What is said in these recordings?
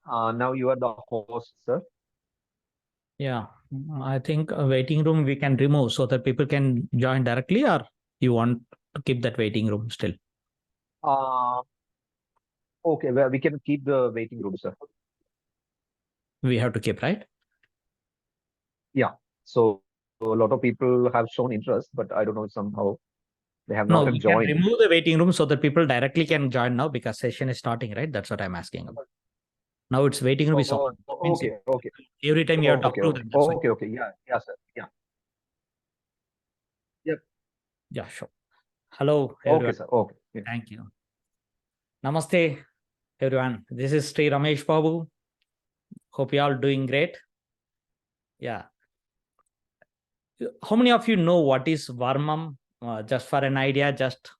Now you are the host, sir. Yeah, I think a waiting room we can remove so that people can join directly, or you want to keep that waiting room still? Uh, okay, well, we can keep the waiting room, sir. We have to keep, right? Yeah. So a lot of people have shown interest, but I don't know, somehow they have not No, yet we can joined. remove the waiting room so that people directly can join now because session is starting, right? That's what I'm asking about. Now it's waiting room is Oh, open. That means okay, okay, every time you have to okay, approve okay, them. That's why. okay, okay. Yeah, yeah, sir. Yeah, yep. Yeah, sure. Hello, Okay, everyone. sir. Okay. Yeah. Thank you. Namaste, everyone. This is Sri Ramesh Babu. Hope you all doing great. Yeah. How many of you know what is Varmam? Just for an idea, just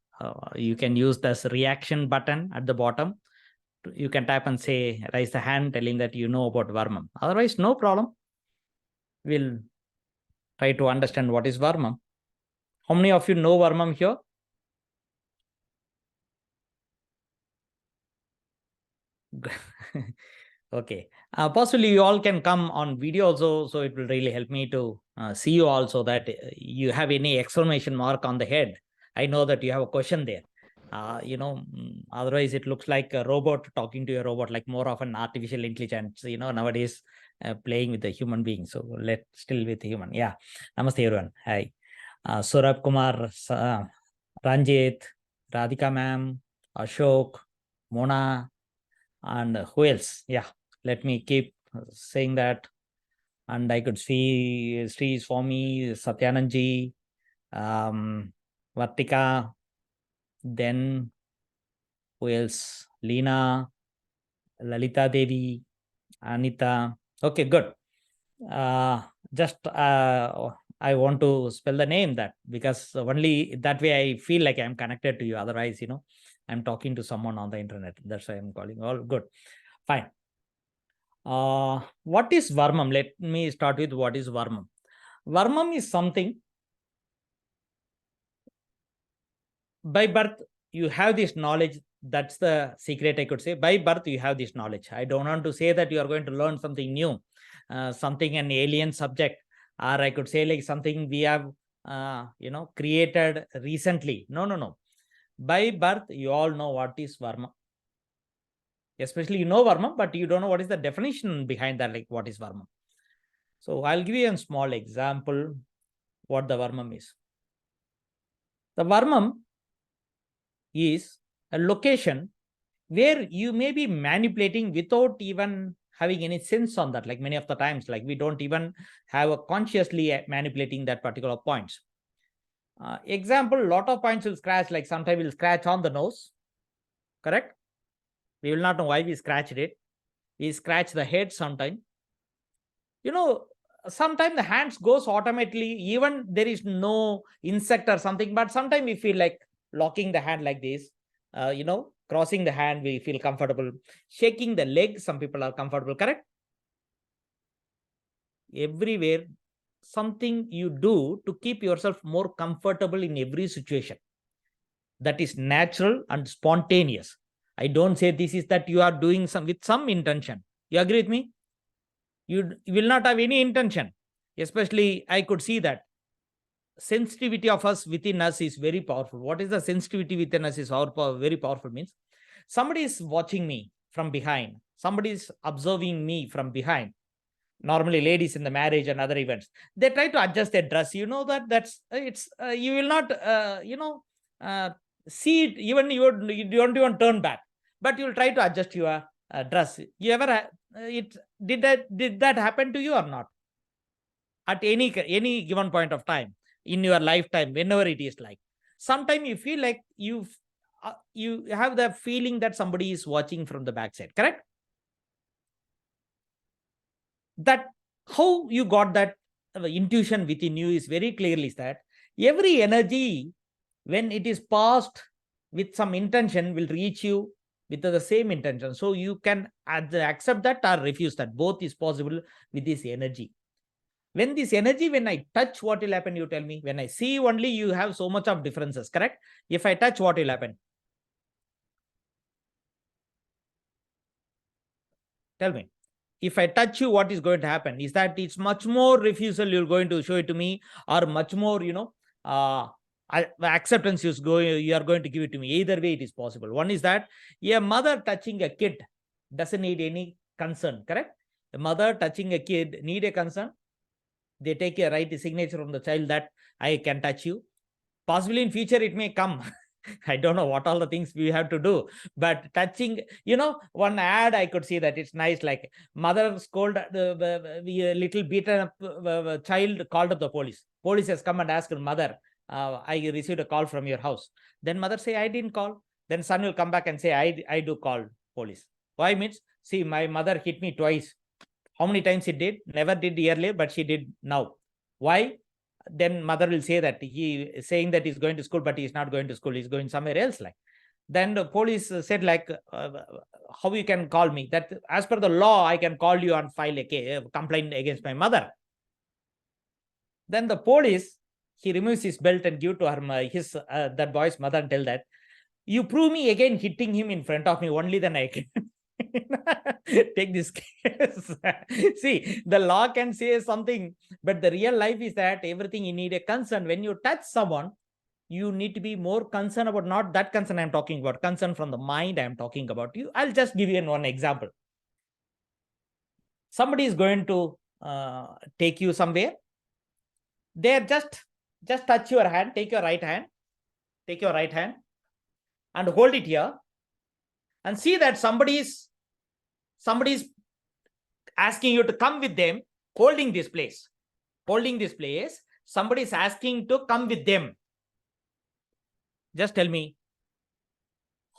you can use this reaction button at the bottom. You can type and say, raise the hand telling that you know about Varmam. Otherwise, no problem. We'll try to understand what is Varmam. How many of you know Varmam here? Okay. Possibly you all can come on video also, so it will really help me to see you also that you have any exclamation mark on the head. I know that you have a question there. Otherwise it looks like a robot talking to a robot, like more of an artificial intelligence, nowadays playing with the human being. So let's still with human. Yeah. Namaste everyone. Hi. Surab Kumar, Ranjit, Radhika ma'am, Ashok, Mona, and who else? Yeah, let me keep saying that. And I could see Sri Swami, Satyanandji, Vartika, then who else? Leena, Lalita Devi, Anita. Okay, good. Just I want to spell the name that because only that way I feel like I'm connected to you. Otherwise, I'm talking to someone on the internet. That's why I'm calling. All good. Fine. What is Varmam? Let me start with what is Varmam. Varmam is something by birth you have this knowledge. That's the secret, I could say. By birth you have this knowledge. I don't want to say that you are going to learn something new, something an alien subject, or I could say like something we have created recently. No. By birth you all know what is Varmam. Especially you know Varmam, but you don't know what is the definition behind that, like what is Varmam. So I'll give you a small example what the Varmam is. The Varmam is a location where you may be manipulating without even having any sense on that. Like many of the times, like we don't even have a consciously manipulating that particular points. Example, lot of points will scratch, like sometimes we'll scratch on the nose, correct? We will not know why we scratched it. We scratch the head sometime. Sometimes the hands goes automatically, even there is no insect or something, but sometimes we feel like locking the hand like this, crossing the hand, we feel comfortable. Shaking the leg, some people are comfortable, correct? Everywhere, something you do to keep yourself more comfortable in every situation. That is natural and spontaneous. I don't say this is that you are doing with some intention. You agree with me? You will not have any intention. Especially, I could see that sensitivity of us within us is very powerful. What is the sensitivity within us is very powerful means somebody is watching me from behind. Somebody is observing me from behind. Normally, ladies in the marriage and other events, they try to adjust their dress. You know you will not uh, see it. Even you don't even turn back, but you'll try to adjust your dress. You ever it did that happen to you or not? At any given point of time in your lifetime, whenever it is, like sometimes you feel like you have the feeling that somebody is watching from the backside, correct? That how you got that intuition within you is very clearly that every energy, when it is passed with some intention, will reach you with the same intention. So you can accept that or refuse that. Both is possible with this energy. When this energy, when I touch, what will happen? You tell me. When I see only, you have so much of differences, correct? If I touch, what will happen? Tell me. If I touch you, what is going to happen? Is that it's much more refusal you're going to show it to me, or much more, acceptance you are going to give it to me? Either way, it is possible. One is that a mother touching a kid doesn't need any concern, correct? A mother touching a kid need a concern. They take a right signature from the child that I can touch you. Possibly in future it may come. I don't know what all the things we have to do, but touching, one ad I could see that it's nice, like mother scold the little beaten up child, called up the police. Police has come and asked her mother, I received a call from your house. Then mother say, I didn't call. Then son will come back and say, I do call police. Why? Means, see, my mother hit me twice. How many times she did? Never did earlier, but she did now. Why? Then mother will say that he is saying that he's going to school, but he's not going to school. He's going somewhere else. Like, then the police said, like, how you can call me? That as per the law, I can call you and file a complaint against my mother. Then the police, he removes his belt and give to her that boy's mother and tell that, you prove me again hitting him in front of me, only then I can take this case. See, the law can say something, but the real life is that everything you need a concern. When you touch someone, you need to be more concerned about, not that concern I'm talking about, concern from the mind I'm talking about. I'll just give you one example. Somebody is going to take you somewhere. They're just touch your hand, take your right hand and hold it here, and see that somebody's asking you to come with them, holding this place. Somebody is asking to come with them. Just tell me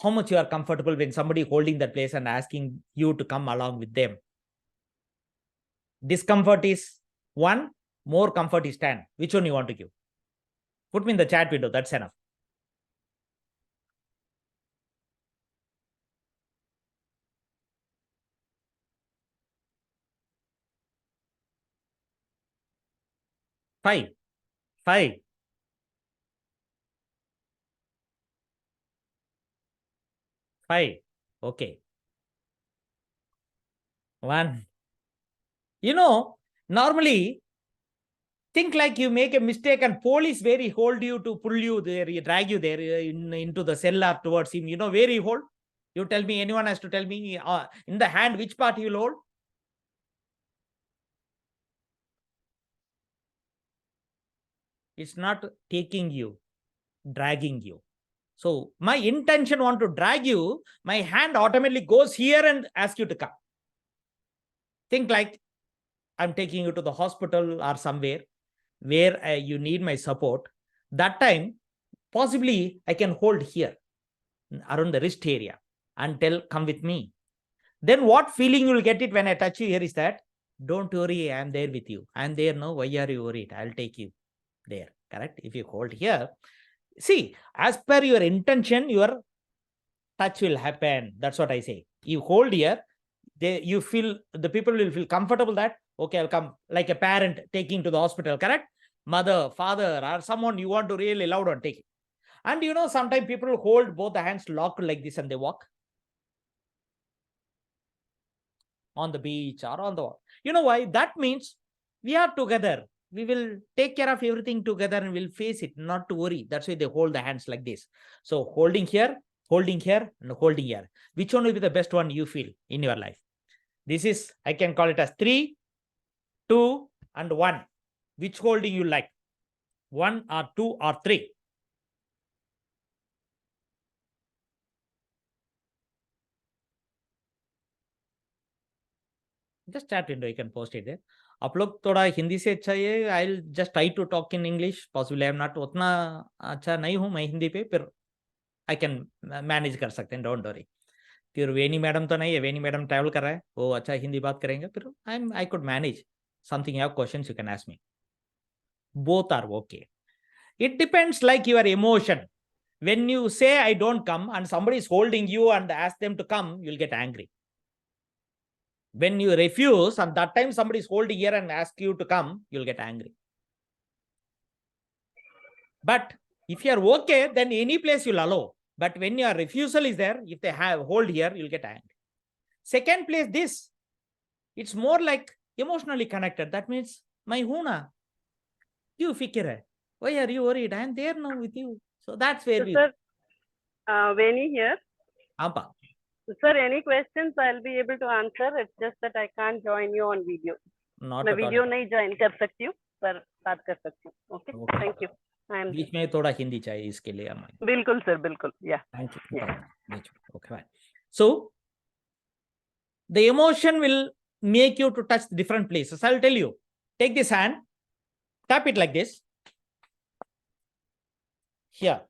how much you are comfortable when somebody holding that place and asking you to come along with them. Discomfort is 1, more comfort is 10. Which one you want to give? Put me in the chat window. That's enough. Five. Okay. 1. Normally, think like you make a mistake and police where he hold you to pull you there, drag you there into the cellar towards him. Where he hold? You tell me, anyone has to tell me in the hand, which part he will hold? It's not taking you, dragging you. So my intention want to drag you, my hand automatically goes here and asks you to come. Think like I'm taking you to the hospital or somewhere where you need my support. That time, possibly I can hold here around the wrist area and tell, come with me. Then what feeling you will get it when I touch you here is that, don't worry, I'm there with you. I'm there now. Why are you worried? I'll take you there. Correct? If you hold here, see, as per your intention, your touch will happen. That's what I say. You hold here, you feel, the people will feel comfortable that, okay, I'll come, like a parent taking to the hospital, correct? Mother, father, or someone you want to really loud on, take it. And sometimes people hold both the hands locked like this and they walk on the beach or on the wall. You know why? That means we are together. We will take care of everything together and we'll face it, not to worry. That's why they hold the hands like this. So holding here, and holding here. Which one will be the best one you feel in your life? This is, I can call it as 3, 2, and 1. Which holding you like? 1 or 2 or 3? Just chat window, you can post it there. आप लोग थोड़ा हिंदी से अच्छा है, I'll just try to talk in English. Possibly I'm not उतना अच्छा नहीं हूँ मैं हिंदी पे, फिर I can manage कर सकते हैं, don't worry. फिर वेनी मैडम तो नहीं है, वेनी मैडम ट्रैवल कर रहा है, वो अच्छा हिंदी बात करेंगे, फिर I could manage. Something you have questions, you can ask me. Both are okay. It depends like your emotion. When you say I don't come and somebody is holding you and ask them to come, you'll get angry. When you refuse and that time somebody is holding here and ask you to come, you'll get angry. But if you are okay, then any place you'll allow. But when your refusal is there, if they have hold here, you'll get angry. Second place, this. It's more like emotionally connected. That means, my Huna, you fikir hai. Why are you worried? I am there now with you. So that's where So, we. sir, Veni here. Ampa. Sir, any questions I'll be able to answer. It's just that I can't join you on video. Not मैं at all. Video नहीं join कर सकती हूँ पर बात कर सकती हूँ. Okay, Okay. Thank you. बीच में थोड़ा हिंदी चाहिए इसके लिए हमारे. बिल्कुल सर, बिल्कुल. या. Thank you. Okay, fine. So the emotion will make you to touch different places. I'll tell you. Take this hand, tap it like this. Here.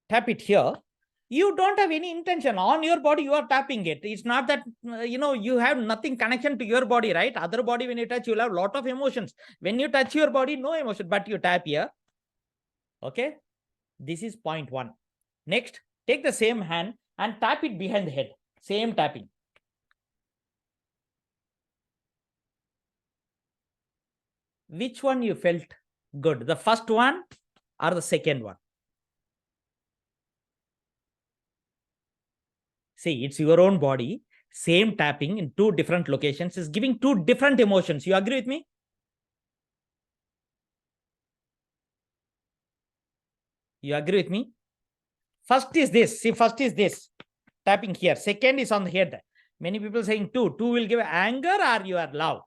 Tap it here. You don't have any intention on your body. You are tapping it. It's not that, you have nothing connection to your body, right? Other body, when you touch, you'll have a lot of emotions. When you touch your body, no emotion, but you tap here. Okay. This is point 1. Next, take the same hand and tap it behind the head. Same tapping. Which one you felt good? The first one or the second one? See, it's your own body. Same tapping in 2 different locations is giving 2 different emotions. You agree with me? You agree with me? First is this. See, first is this. Tapping here. Second is on the head. Many people saying 2. 2 will give anger or you are love.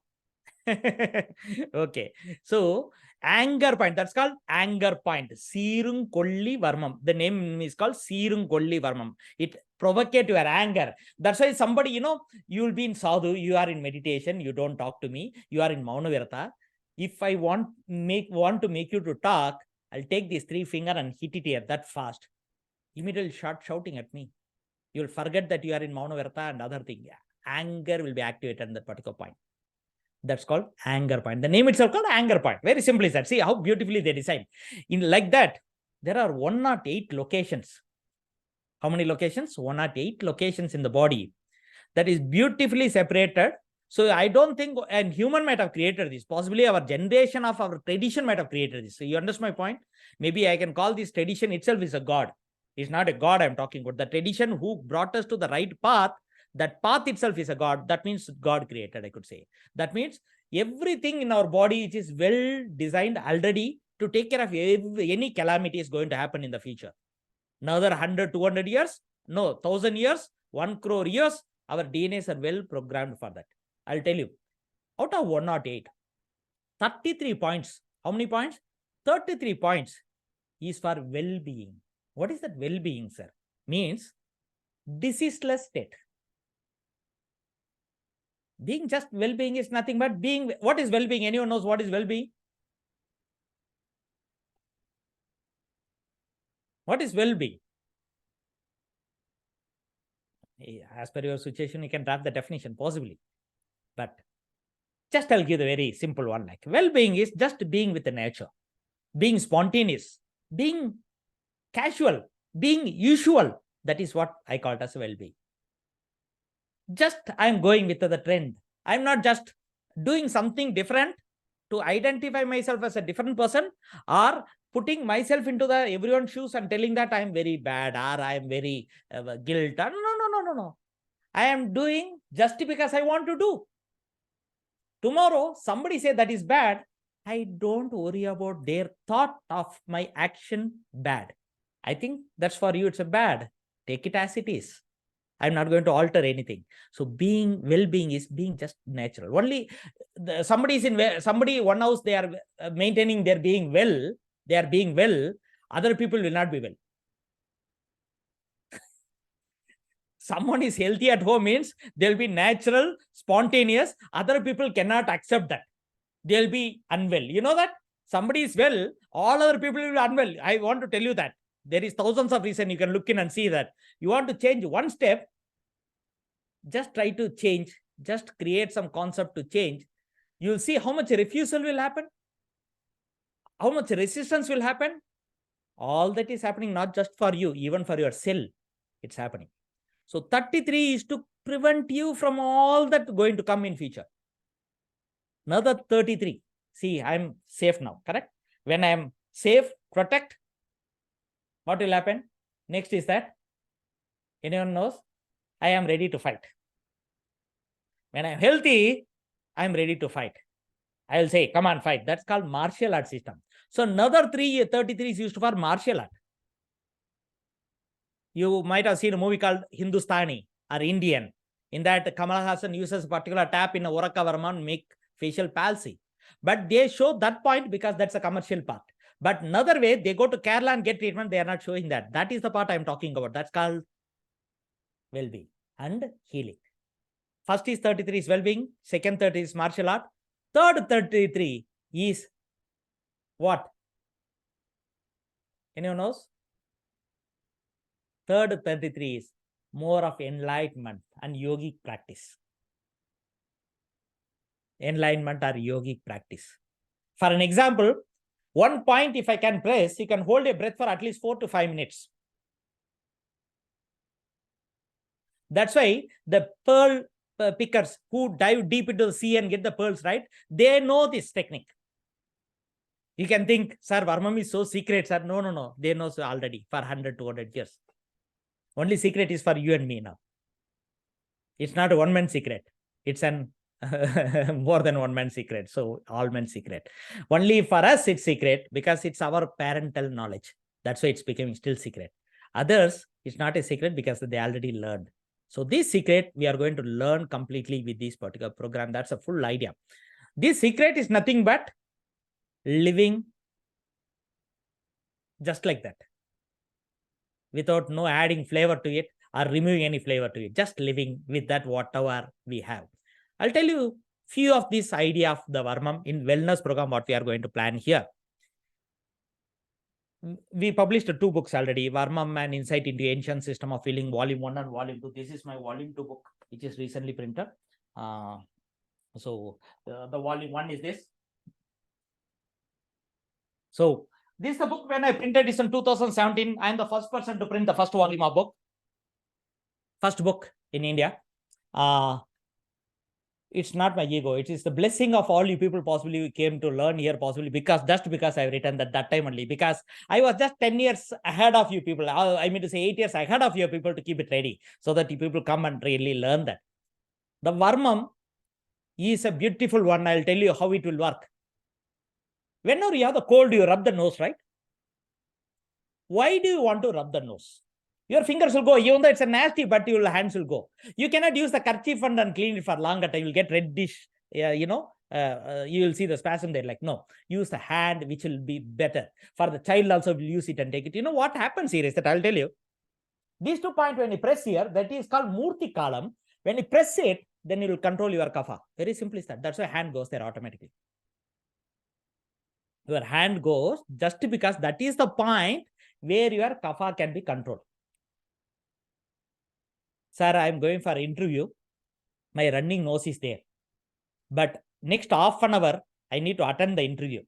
Okay. So, anger point. That's called anger point. Seerung Kolli Varmam. The name is called Seerung Kolli Varmam. It provocate your anger. That's why somebody, you will be in sadhu, you are in meditation, you don't talk to me, you are in Maunavirata. If I want to make you to talk, I'll take these 3 finger and hit it here that fast. Immediately start shouting at me. You'll forget that you are in Maunavirata and other thing. Anger will be activated at that particular point. That's called anger point. The name itself called anger point. Very simple is that. See how beautifully they design. In like that, there are 108 locations. How many locations? 108 locations in the body that is beautifully separated. So I don't think a human might have created this. Possibly our generation of our tradition might have created this. So you understand my point? Maybe I can call this tradition itself is a god. It's not a god I'm talking about. The tradition who brought us to the right path, that path itself is a god. That means God created, I could say. That means everything in our body, it is well designed already to take care of any calamity is going to happen in the future. Another 100, 200 years? No, 1,000 years, 1 crore years, our DNAs are well programmed for that. I'll tell you. Out of 108, 33 points. How many points? 33 points is for well-being. What is that well-being, sir? Means diseaseless state. Being just well-being is nothing but being. What is well-being? Anyone knows what is well-being? What is well-being? As per your situation, you can draft the definition, possibly. But just I'll give the very simple one. Like well-being is just being with the nature, being spontaneous, being casual, being usual. That is what I call it as well-being. Just I'm going with the trend. I'm not just doing something different to identify myself as a different person or putting myself into the everyone's shoes and telling that I'm very bad or I'm very guilt. No. I am doing just because I want to do. Tomorrow, somebody say that is bad. I don't worry about their thought of my action bad. I think that's for you. It's a bad. Take it as it is. I'm not going to alter anything. So being well-being is being just natural. Only somebody one house, they are maintaining their being well. They are being well. Other people will not be well. Someone is healthy at home means they'll be natural, spontaneous. Other people cannot accept that. They'll be unwell. You know that? Somebody is well, all other people will be unwell. I want to tell you that. There is thousands of reasons you can look in and see that. You want to change one step, just try to change. Just create some concept to change. You'll see how much refusal will happen. How much resistance will happen. All that is happening not just for you, even for your cell. It's happening. So 33 is to prevent you from all that going to come in future. Another 33. See, I'm safe now, correct? When I'm safe, protect, what will happen? Next is that, anyone knows? I am ready to fight. When I'm healthy, I'm ready to fight. I will say, come on, fight. That's called martial art system. So another 33 is used for martial art. You might have seen a movie called Hindustani or Indian. In that, Kamal Hassan uses a particular tap in a Oraka Varmam and make facial palsy. But they show that point because that's a commercial part. But another way, they go to Kerala and get treatment. They are not showing that. That is the part I'm talking about. That's called well-being and healing. First is 33 is well-being. Second 30 is martial art. Third 33 is what? Anyone knows? Third 33 is more of enlightenment and yogic practice. Enlightenment or yogic practice. For an example, one point if I can press, you can hold a breath for at least 4 to 5 minutes. That's why the pearl pickers who dive deep into the sea and get the pearls, right? They know this technique. You can think, sir, Varmam is so secret, sir. No. They know so already for 100, 200 years. Only secret is for you and me now. It's not a one-man secret. It's an more than one man secret. So all men secret. Only for us it's secret because it's our parental knowledge. That's why it's becoming still secret. Others, it's not a secret because they already learned. So this secret, we are going to learn completely with this particular program. That's a full idea. This secret is nothing but living just like that, without no adding flavor to it or removing any flavor to it, just living with that whatever we have. I'll tell you few of this idea of the Varmam in wellness program, what we are going to plan here. We published 2 books already, Varmam and Insight into Ancient System of Healing, Volume 1 and Volume 2. This is my Volume 2 book, which is recently printed. So the Volume 1 is this. So this is the book when I printed this in 2017. I am the first person to print the first volume of book. First book in India. It's not my ego. It is the blessing of all you people possibly came to learn here possibly because I've written that time only, because I was just 10 years ahead of you people. I mean to say 8 years ahead of you people to keep it ready so that you people come and really learn that. The Varmam is a beautiful one. I'll tell you how it will work. Whenever you have the cold, you rub the nose, right? Why do you want to rub the nose? Your fingers will go, even though it's a nasty, but your hands will go. You cannot use the kerchief and clean it for longer time. You will get reddish, you will see the spasm there. Like, no, use the hand, which will be better. For the child also will use it and take it. You know what happens here is that I'll tell you. These 2 points, when you press here, that is called Murti column. When you press it, then you will control your kapha. Very simple is that. That's why hand goes there automatically. Your hand goes just because that is the point where your kapha can be controlled. Sir, I'm going for interview. My running nose is there. But next half an hour, I need to attend the interview.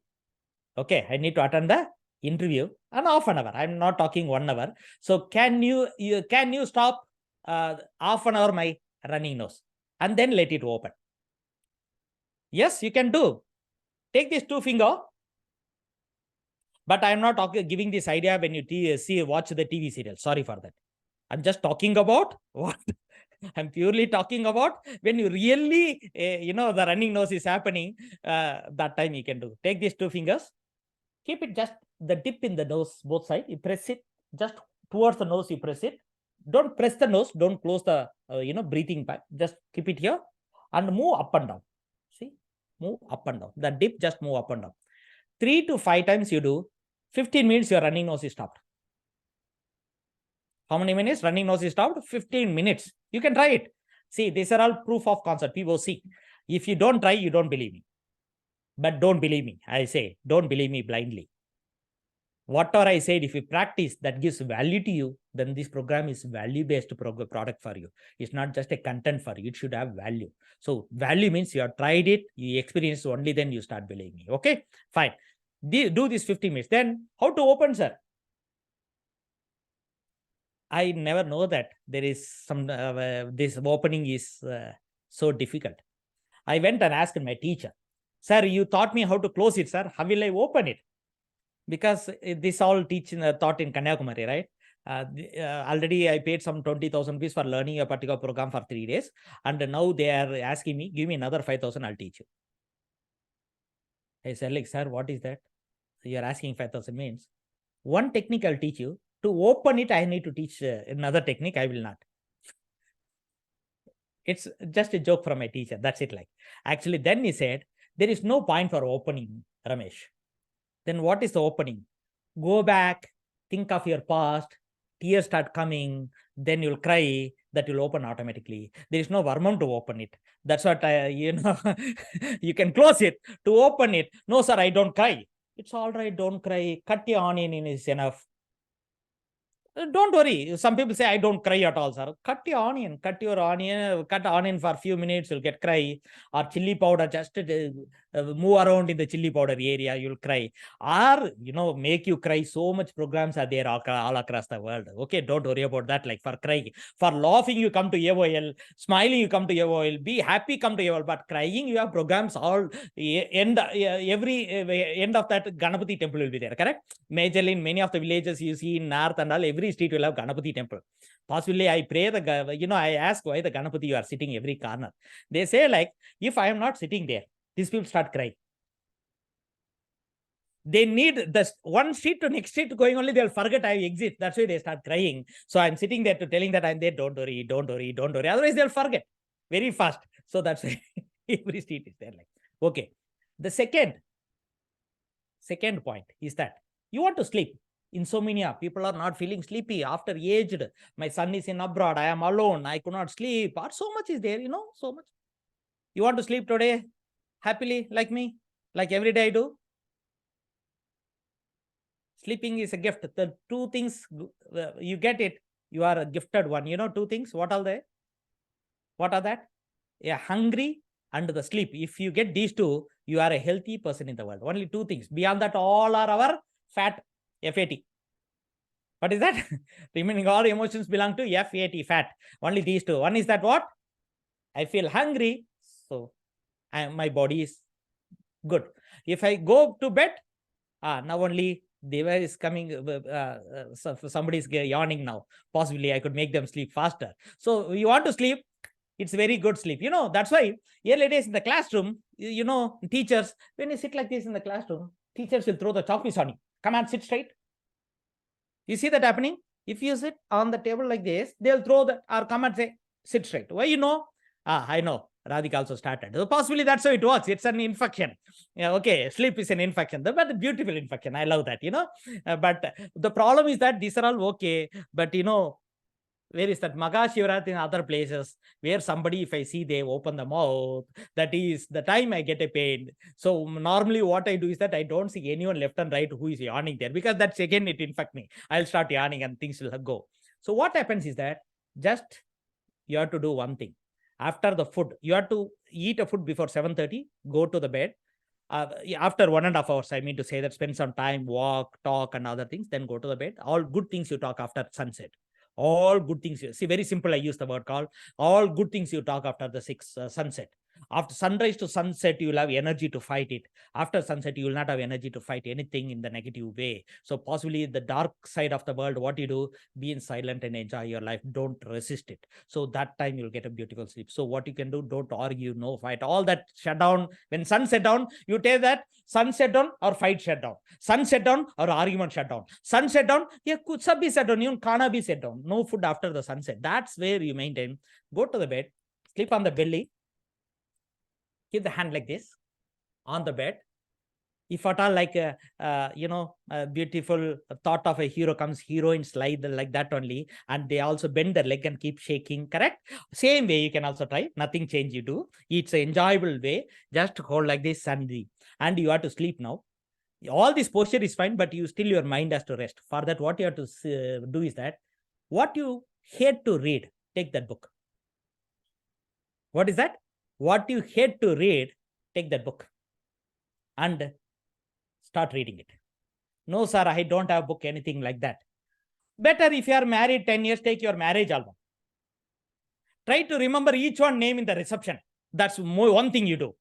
Okay, I need to attend the interview and half an hour. I'm not talking 1 hour. So can you stop half an hour my running nose and then let it open? Yes, you can do. Take this 2 finger. But I'm not giving this idea when you watch the TV serial. Sorry for that. I'm just talking about what I'm purely talking about when you really, the running nose is happening, that time you can do. Take these 2 fingers, keep it just the dip in the nose, both sides. You press it just towards the nose, you press it. Don't press the nose, don't close the, breathing pipe. Just keep it here and move up and down. See, move up and down. The dip, just move up and down. 3 to 5 times you do, 15 minutes your running nose is stopped. How many minutes? Running nose is stopped? 15 minutes. You can try it. See, these are all proof of concept. People see. If you don't try, you don't believe me. But don't believe me. I say, don't believe me blindly. Whatever I said, if you practice, that gives value to you, then this program is value-based product for you. It's not just a content for you. It should have value. So value means you have tried it, you experience only then you start believing me. Okay, fine. Do this 15 minutes. Then how to open, sir? I never know that there is some, this opening is so difficult. I went and asked my teacher, sir, you taught me how to close it, sir. How will I open it? Because this all taught in Kanyakumari, right? Already I paid some 20,000 rupees for learning a particular program for 3 days. And now they are asking me, give me another 5,000, I'll teach you. I said, like, sir, what is that? You're asking 5,000 means one technique I'll teach you. To open it, I need to teach another technique. I will not. It's just a joke from my teacher. That's it. Like, actually, then he said, there is no point for opening, Ramesh. Then what is the opening? Go back, think of your past, tears start coming, then you'll cry, that will open automatically. There is no Varmam to open it. That's what you can close it. To open it, no, sir, I don't cry. It's all right, don't cry. Cut your onion in is enough. Don't worry. Some people say, I don't cry at all, sir. Cut your onion, cut onion for a few minutes, you'll get cry. Or chili powder, just move around in the chili powder area, you'll cry. Or, make you cry. So much programs are there all across the world. Okay, don't worry about that. Like for crying, for laughing, you come to AOL. Smiling, you come to AOL. Be happy, come to AOL. But crying, you have programs all every end of that Ganapati temple will be there, correct? Majorly in many of the villages you see in north and all, every street will have Ganapati temple. Possibly I pray I ask why the Ganapati you are sitting every corner. They say like, if I am not sitting there, these people start crying. They need the one street to next street going only, they'll forget I exist. That's why they start crying. So I'm sitting there to telling that I'm there, don't worry, don't worry, don't worry. Otherwise they'll forget very fast. So that's why every street is there. Like, okay. The second point is that you want to sleep. Insomnia, people are not feeling sleepy after aged. My son is in abroad, I am alone, I could not sleep. Or so much is there, so much. You want to sleep today happily like me, like every day I do? Sleeping is a gift. The two things, you get it, you are a gifted one. Two things, what are they? What are that? Yeah, hungry and the sleep. If you get these two, you are a healthy person in the world. Only two things. Beyond that, all are our fat, F-A-T. What is that? Remaining all emotions belong to F-A-T, fat. Only these two. One is that what? I feel hungry, so my body is good. If I go to bed, now only Deva is coming, somebody is yawning now. Possibly I could make them sleep faster. So you want to sleep, it's very good sleep. That's why early days in the classroom, teachers, when you sit like this in the classroom, teachers will throw the chalk piece on you. Come on, sit straight. You see that happening? If you sit on the table like this, they'll throw or come and say, sit straight. Why I know. Radhika also started. So possibly that's how it works. It's an infection. Yeah, okay. Sleep is an infection, but a beautiful infection. I love that, but the problem is that these are all okay. But, where is that Mahashivratri in other places where somebody, if I see they open the mouth, that is the time I get a pain. So normally what I do is that I don't see anyone left and right who is yawning there, because that's again, it infect me. I'll start yawning and things will go. So what happens is that just you have to do one thing. After the food, you have to eat a food before 7:30, go to the bed. After 1.5 hours, I mean to say that spend some time, walk, talk and other things, then go to the bed. All good things you talk after sunset. All good things. See, very simple. I use the word called all good things you talk after the sunset. After sunrise to sunset, you will have energy to fight it. After sunset, you will not have energy to fight anything in the negative way. So possibly the dark side of the world, what you do, be in silent and enjoy your life. Don't resist it. So that time you'll get a beautiful sleep. So what you can do, don't argue, no fight. All that shut down. When sun set down, you take that sun set down or fight shut down. Sun set down or argument shut down. Sun set down, yeah, kuch sab bhi set down. Even khana bhi set down. No food after the sunset. That's where you maintain. Go to the bed, sleep on the belly. Keep the hand like this on the bed. If at all like a beautiful thought of a hero comes, heroine slide like that only, and they also bend their leg and keep shaking, correct? Same way you can also try. Nothing change you do. It's an enjoyable way. Just hold like this and you have to sleep now. All this posture is fine, but your mind has to rest. For that, what you have to do is that what you hate to read, take that book. What is that? What you hate to read, take that book and start reading it. No, sir, I don't have book, anything like that. Better if you are married 10 years, take your marriage album. Try to remember each one name in the reception. That's one thing you do.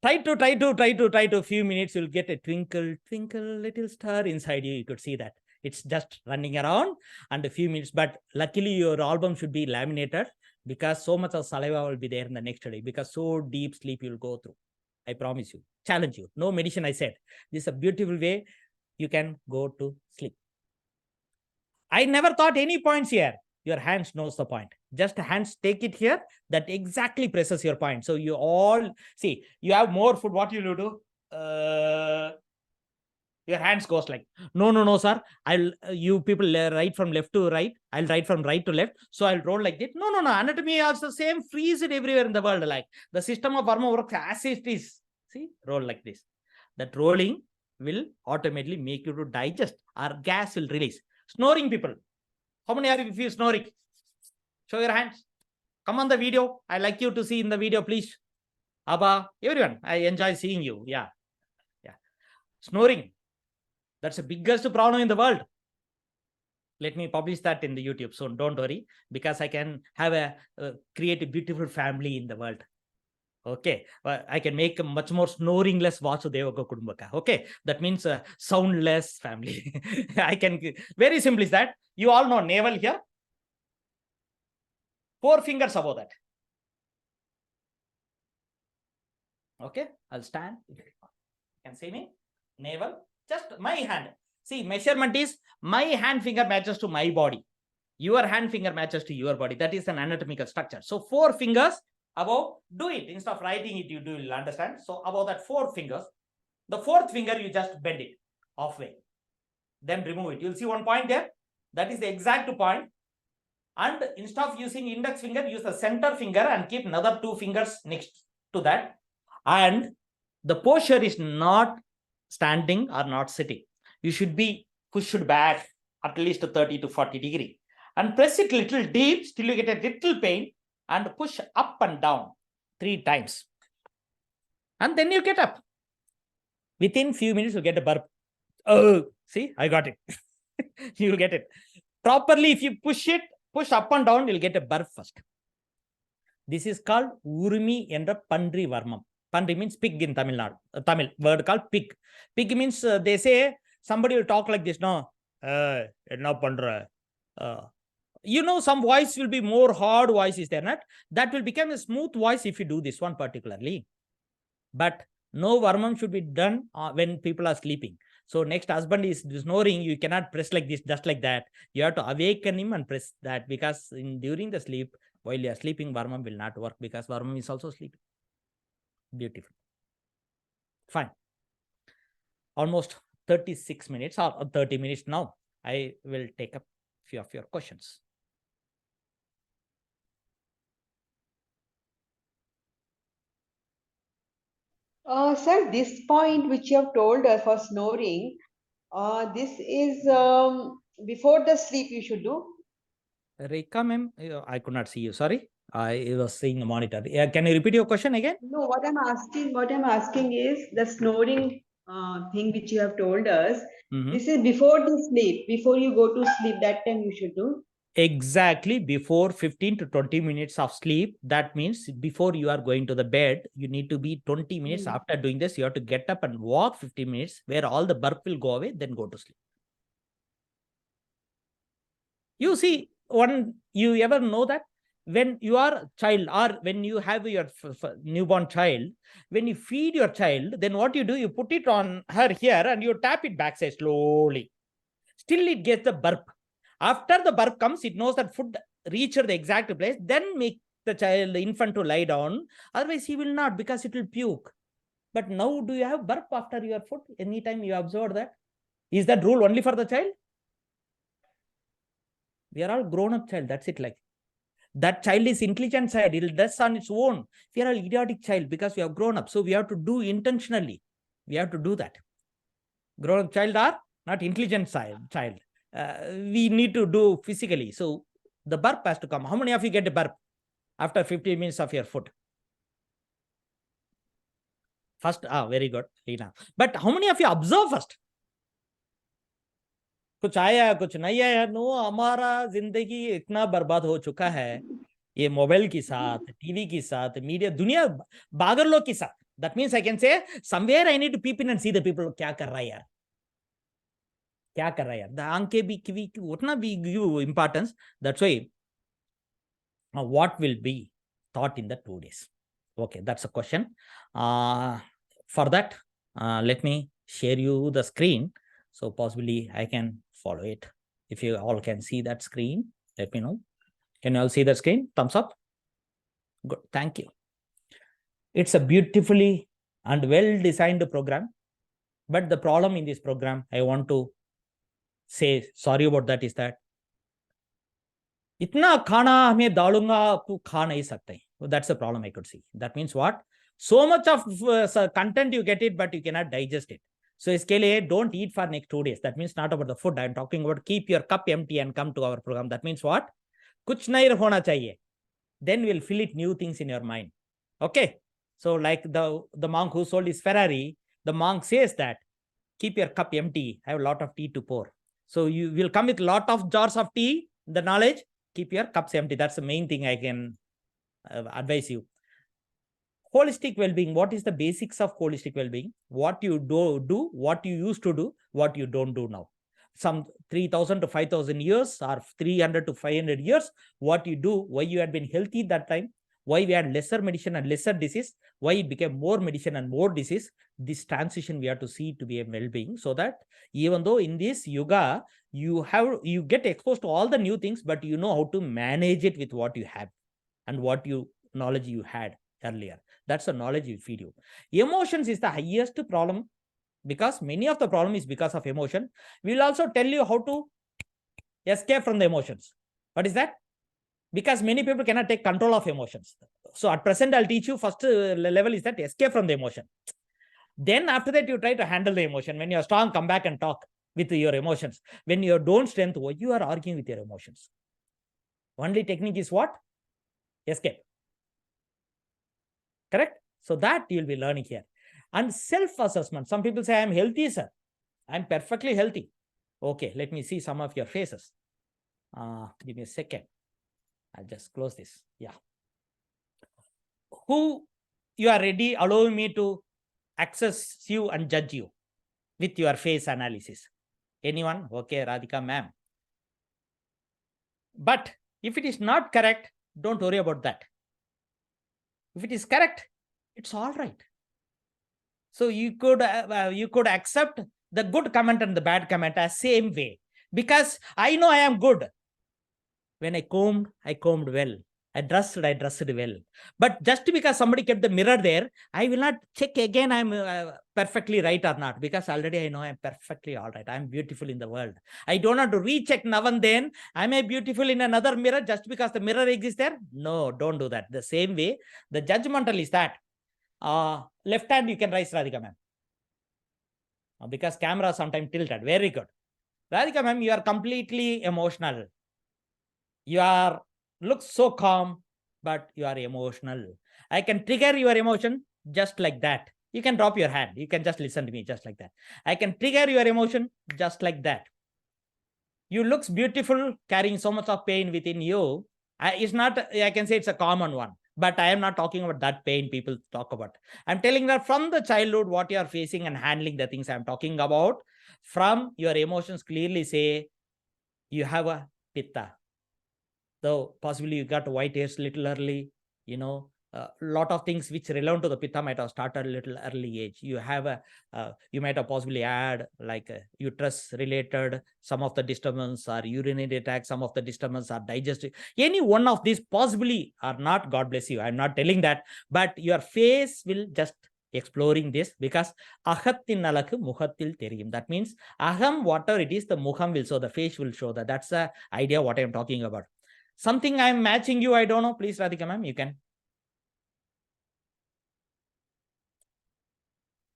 Try to few minutes, you'll get a twinkle, twinkle, little star inside you. You could see that. It's just running around and a few minutes. But luckily, your album should be laminated because so much of saliva will be there in the next day because so deep sleep you'll go through. I promise you. Challenge you. No medicine, I said. This is a beautiful way you can go to sleep. I never thought any points here. Your hands knows the point. Just hands take it here. That exactly presses your point. So you all see, you have more food. What you do? Your hands goes like, no, sir. I'll you people write from left to right. I'll write from right to left. So I'll roll like this. No. Anatomy is the same. Freeze it everywhere in the world. Like the system of Varmam works as it is. See, roll like this. That rolling will automatically make you to digest. Our gas will release. Snoring people. How many are you feel snoring? Show your hands. Come on the video. I like you to see in the video, please. Abba, everyone. I enjoy seeing you. Yeah. Snoring. That's the biggest problem in the world. Let me publish that in the YouTube soon. Don't worry, because I can have create a beautiful family in the world. Okay, I can make a much more snoringless Vasudevaga Kudumbaka. Okay, that means a soundless family. I can, very simple is that. You all know navel here. 4 fingers above that. Okay, I'll stand. You can see me. Navel, just my hand. See, measurement is my hand finger matches to my body. Your hand finger matches to your body. That is an anatomical structure. So 4 fingers above, do it. Instead of writing it, you'll understand. So above that 4 fingers, the 4th finger, you just bend it halfway. Then remove it. You'll see one point there. That is the exact point. And instead of using index finger, use the center finger and keep another 2 fingers next to that. And the posture is not standing or not sitting. You should be pushed back at least 30 to 40 degrees. And press it little deep, still you get a little pain, and push up and down 3 times. And then you get up. Within few minutes, you get a burp. Oh, see, I got it. You'll get it. Properly, if you push up and down, you'll get a burp first. This is called Urumi and Pandri Varmam. Pandri means pig in Tamil Nadu. Tamil word called pig. Pig means they say somebody will talk like this. No, you know, some voice will be more hard voice is there, not? That will become a smooth voice if you do this one particularly. But no Varmam should be done when people are sleeping. So next husband is snoring, you cannot press like this, just like that. You have to awaken him and press that, because during the sleep, while you are sleeping, Varmam will not work because Varmam is also sleeping. Beautiful. Fine. Almost 36 minutes or 30 minutes now. I will take up a few of your questions. Sir, this point which you have told us for snoring, this is before the sleep you should do. Rekha ma'am, I could not see you. Sorry, I was seeing the monitor. Can you repeat your question again? No, what I'm asking is the snoring thing which you have told us. This is before the sleep, before you go to sleep. That time you should do. Exactly before 15 to 20 minutes of sleep. That means before you are going to the bed, you need to be 20 minutes after doing this. You have to get up and walk 50 minutes where all the burp will go away, then go to sleep. You see, you ever know that when you are a child or when you have your newborn child, when you feed your child, then what you do, you put it on her here and you tap it backside slowly. Still it gets the burp. After the burp comes, it knows that food reached the exact place, then make the child, the infant to lie down. Otherwise, he will not, because it will puke. But now, do you have burp after your food? Anytime you observe that? Is that rule only for the child? We are all grown-up child. That's it. Like that child is intelligent child. It will does on its own. We are all idiotic child because we have grown up. So we have to do intentionally. We have to do that. Grown-up child are not intelligent child. We need to do physically. So the burp has to come. How many of you get a burp after 15 minutes of your food? First, very good, Lina. But how many of you observe first? कुछ आया कुछ नहीं आया. No, हमारा जिंदगी इतना बर्बाद हो चुका है ये मोबाइल के साथ, टीवी के साथ, मीडिया, दुनिया बागरलों के साथ. That means I can say somewhere I need to peep in and see the people क्या कर रहा है यार, क्या कर रहा है यार? The आंखें भी उतना भी give importance. That's why what will be taught in the 2 days? Okay, that's a question. For that, let me share you the screen. So possibly I can follow it. If you all can see that screen, let me know. Can you all see the screen? Thumbs up. Good. Thank you. It's a beautifully and well-designed program. But the problem in this program, I want to say sorry about that, is that इतना खाना हमें डालूंगा आपको खा नहीं सकते. That's the problem I could see. That means what? So much of content you get it, but you cannot digest it. So इसके लिए don't eat for next 2 days. That means not about the food. I'm talking about keep your cup empty and come to our program. That means what? कुछ नहीं होना चाहिए. Then we'll fill it new things in your mind. Okay. So like the monk who sold his Ferrari, the monk says that keep your cup empty. I have a lot of tea to pour. So you will come with a lot of jars of tea, the knowledge. Keep your cups empty. That's the main thing I can advise you. Holistic well-being. What is the basics of holistic well-being? What you do, what you used to do, what you don't do now. Some 3,000 to 5,000 years or 300 to 500 years, what you do, why you had been healthy that time, why we had lesser medicine and lesser disease, why it became more medicine and more disease. This transition we have to see to be a well-being, so that even though in this yoga, you get exposed to all the new things, but you know how to manage it with what you have and what knowledge you had earlier. That's the knowledge we feed you. Emotions is the highest problem, because many of the problem is because of emotion. We will also tell you how to escape from the emotions. What is that? Because many people cannot take control of emotions. So at present, I'll teach you first level is that escape from the emotion. Then after that, you try to handle the emotion. When you're strong, come back and talk with your emotions. When you don't strength, you are arguing with your emotions. Only technique is what? Escape. Correct? So that you'll be learning here. And self-assessment. Some people say, I'm healthy, sir. I'm perfectly healthy. Okay, let me see some of your faces. Give me a second. I'll just close this. Yeah. Who you are ready allowing me to access you and judge you with your face analysis? Anyone? Okay, Radhika ma'am. But if it is not correct, don't worry about that. If it is correct, it's all right. So you could accept the good comment and the bad comment as same way, because I know I am good. When I combed well. I dressed well. But just because somebody kept the mirror there, I will not check again I'm perfectly right or not, because already I know I'm perfectly all right. I'm beautiful in the world. I don't have to recheck now and then. Am I beautiful in another mirror just because the mirror exists there? No, don't do that. The same way, the judgmental is that. Left hand you can raise, Radhika ma'am. Because camera sometimes tilted. Very good. Radhika ma'am, you are completely emotional. You look so calm, but you are emotional. I can trigger your emotion just like that. You can drop your hand. You can just listen to me just like that. I can trigger your emotion just like that. You looks beautiful, carrying so much of pain within you. It's not, I can say it's a common one, but I am not talking about that pain people talk about. I'm telling that from the childhood, what you are facing and handling the things I'm talking about, from your emotions clearly say you have a pitta. Though possibly you got white hairs little early, a lot of things which relevant to the pitta might have started a little early age. You have you might have possibly had like uterus related, some of the disturbance are urinary attack, some of the disturbance are digestive. Any one of these possibly are not, God bless you. I'm not telling that, but your face will just exploring this, because ahattin nalakku muhatil theriyum. That means aham, whatever it is, the muham will show, the face will show that. That's the idea what I'm talking about. Something I'm matching you, I don't know. Please, Radhika ma'am, you can.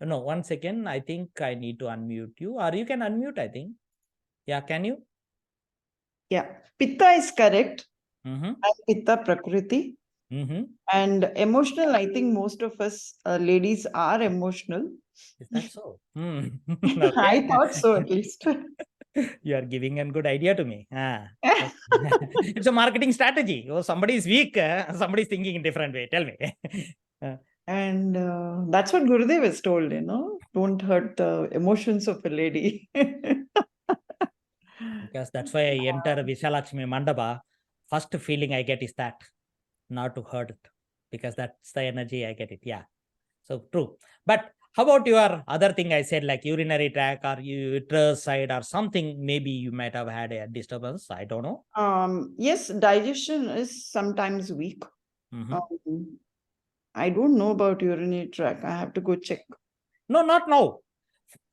No, 1 second. I think I need to unmute you, or you can unmute, I think. Yeah, can you? Yeah, Pitta is correct. Mm-hmm. Pitta Prakriti. Mm-hmm. And emotional, I think most of us ladies are emotional. Is that so? Okay. I thought so, at least. You are giving a good idea to me. It's a marketing strategy. Oh, somebody is weak. Somebody is thinking in a different way. Tell me. And that's what Gurudev is told, don't hurt the emotions of a lady. Because that's why I enter Vishalakshmi Mandapa. First feeling I get is that, not to hurt it, because that's the energy I get it. Yeah. So true. But how about your other thing I said, like urinary tract or uterus side or something? Maybe you might have had a disturbance. I don't know. Yes, digestion is sometimes weak. Mhm. I don't know about urinary tract. I have to go check. No, not now.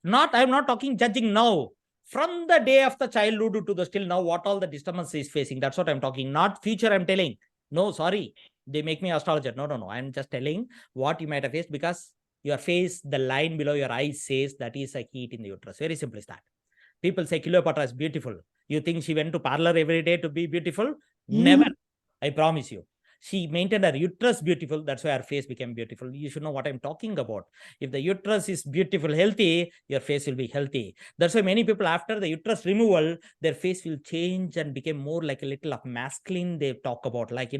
I'm not talking judging now. From the day of the childhood to the still now, what all the disturbance is facing. That's what I'm talking. Not future, I'm telling. No, sorry. They make me astrologer. No. I'm just telling what you might have faced, because your face, the line below your eyes says that is a heat in the uterus. Very simple is that. People say Cleopatra is beautiful. You think she went to parlor every day to be beautiful? Never. I promise you. She maintained her uterus beautiful. That's why her face became beautiful. You should know what I'm talking about. If the uterus is beautiful, healthy, your face will be healthy. That's why many people, after the uterus removal, their face will change and become more like a little of masculine. They talk about, like,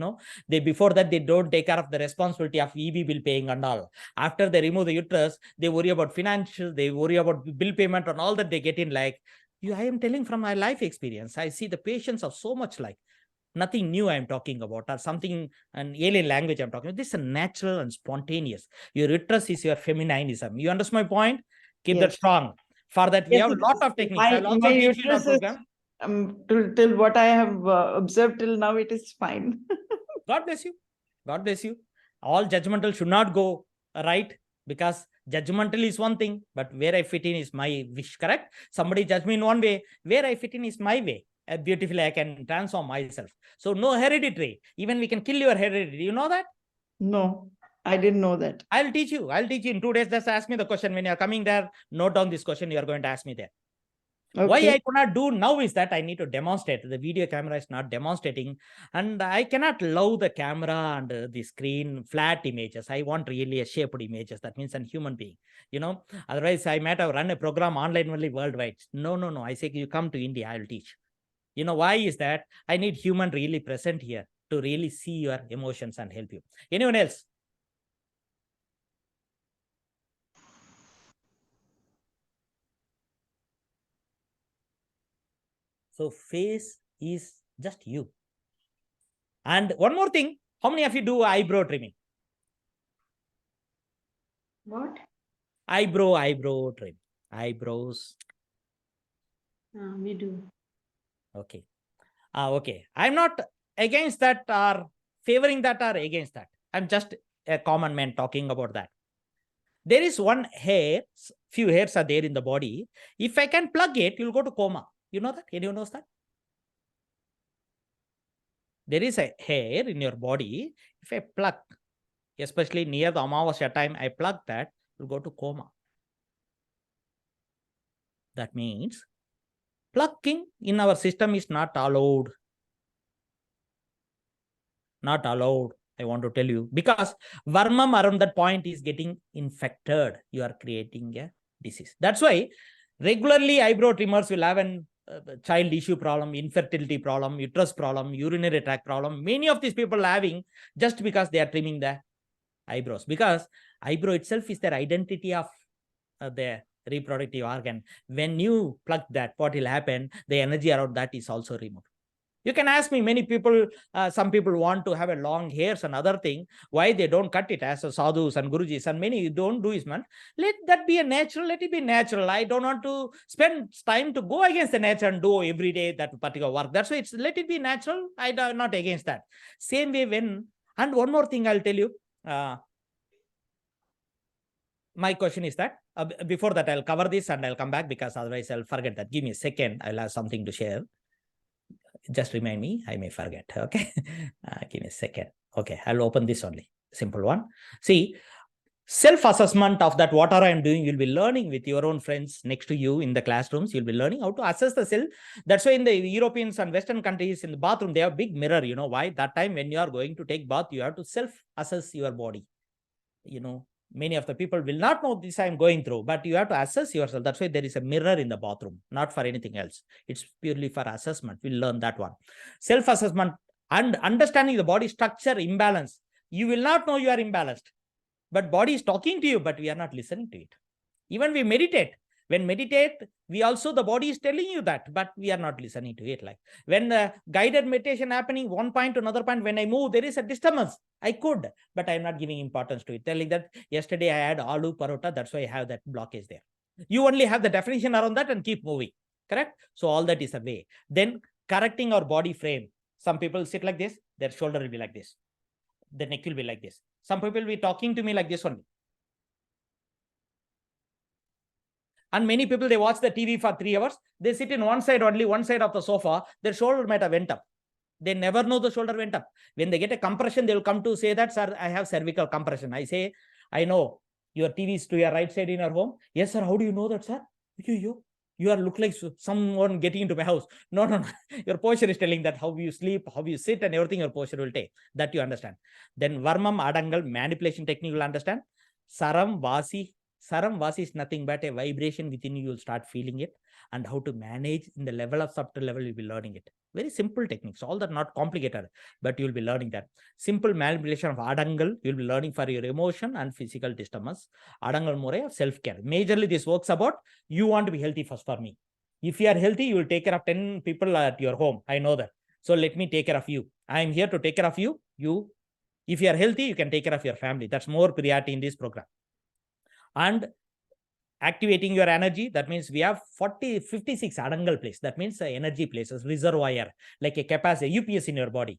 they before that, they don't take care of the responsibility of EB bill paying and all. After they remove the uterus, they worry about financial, they worry about bill payment and all that they get in. Like, I am telling from my life experience. I see the patients are so much like, nothing new I'm talking about, or something, an alien language I'm talking about. This is a natural and spontaneous. Your uterus is your feminism. You understand my point? Keep that Yes. strong. For that, we Yes, have a lot of techniques. I'll also my teach you in our uterus is, program. till what I have observed till now, it is fine. God bless you. God bless you. All judgmental should not go right, because judgmental is one thing, but where I fit in is my wish, correct? Somebody judge me in one way, where I fit in is my way. Beautifully, I can transform myself. So no hereditary. Even we can kill your hereditary. You know that? No, I didn't know that. I'll teach you. In 2 days. Just ask me the question. When you're coming there, note down this question. You're going to ask me there. Okay. Why I cannot do now is that I need to demonstrate. The video camera is not demonstrating, and I cannot love the camera and the screen flat images. I want really a shaped images. That means a human being, Otherwise, I might have run a program online only worldwide. No. I say you come to India, I'll teach. Why is that? I need human really present here to really see your emotions and help you. Anyone else? So face is just you. And one more thing, how many of you do eyebrow trimming? What? Eyebrow trim. Eyebrows. We do. Okay. Okay. I'm not against that or favoring that or against that. I'm just a common man talking about that. There is one hair, few hairs are there in the body. If I can plug it, you'll go to coma. You know that? Anyone knows that? There is a hair in your body. If I plug, especially near the Amavasya time, I plug that, you'll go to coma. That means plucking in our system is not allowed. Not allowed, I want to tell you, because Varmam around that point is getting infected. You are creating a disease. That's why regularly eyebrow trimmers will have an child issue problem, infertility problem, uterus problem, urinary tract problem. Many of these people are having just because they are trimming the eyebrows, because eyebrow itself is their identity of their reproductive organ. When you pluck that, what will happen? The energy around that is also removed. You can ask me, many people, some people want to have a long hairs and other thing. Why they don't cut it as a sadhus and gurujis, and many don't do is, man. Let that be a natural, let it be natural. I don't want to spend time to go against the nature and do every day that particular work. That's why it's let it be natural. I'm not against that. Same way and one more thing I'll tell you. My question is that, before that I'll cover this and I'll come back, because otherwise I'll forget that. Give me a second. I'll have something to share. Just remind me, I may forget. Okay. Give me a second. Okay. I'll open this only. Simple one. See, self-assessment of that, what I'm doing, you'll be learning with your own friends next to you in the classrooms. You'll be learning how to assess the self. That's why in the Europeans and Western countries, in the bathroom, they have a big mirror. You know why? That time when you are going to take bath, you have to self-assess your body. Many of the people will not know this I'm going through, but you have to assess yourself. That's why there is a mirror in the bathroom, not for anything else. It's purely for assessment. We'll learn that one. Self-assessment and understanding the body structure imbalance. You will not know you are imbalanced, but body is talking to you, but we are not listening to it. Even we meditate. When meditate, we also, the body is telling you that, but we are not listening to it. Like when guided meditation happening, one point to another point, when I move, there is a disturbance. I could, but I'm not giving importance to it. Telling that yesterday I had aloo parota, that's why I have that blockage there. You only have the definition around that and keep moving. Correct? So all that is a way. Then correcting our body frame. Some people sit like this, their shoulder will be like this. The neck will be like this. Some people will be talking to me like this only. And many people, they watch the TV for 3 hours. They sit in one side only, one side of the sofa. Their shoulder might have went up. They never know the shoulder went up. When they get a compression, they will come to say that, sir, I have cervical compression. I say, I know your TV is to your right side in your home. Yes, sir. How do you know that, sir? You are look like someone getting into my house. No. Your posture is telling that how you sleep, how you sit, and everything your posture will take. That you understand. Then Varmam, Adangal, manipulation technique will understand. Saram, Vasi. Saram, Vasi is nothing but a vibration within you. You'll start feeling it. And how to manage in the level of subtle level, you'll be learning it. Very simple techniques. All that not complicated, but you'll be learning that. Simple manipulation of Adangal, you'll be learning for your emotion and physical disturbance. Adangal more of self-care. Majorly, this works about you want to be healthy first for me. If you are healthy, you will take care of 10 people at your home. I know that. So let me take care of you. I am here to take care of you. If you are healthy, you can take care of your family. That's more priority in this program. And activating your energy, that means we have 56 Adangal place. That means energy places, reservoir, like a capacity, UPS in your body.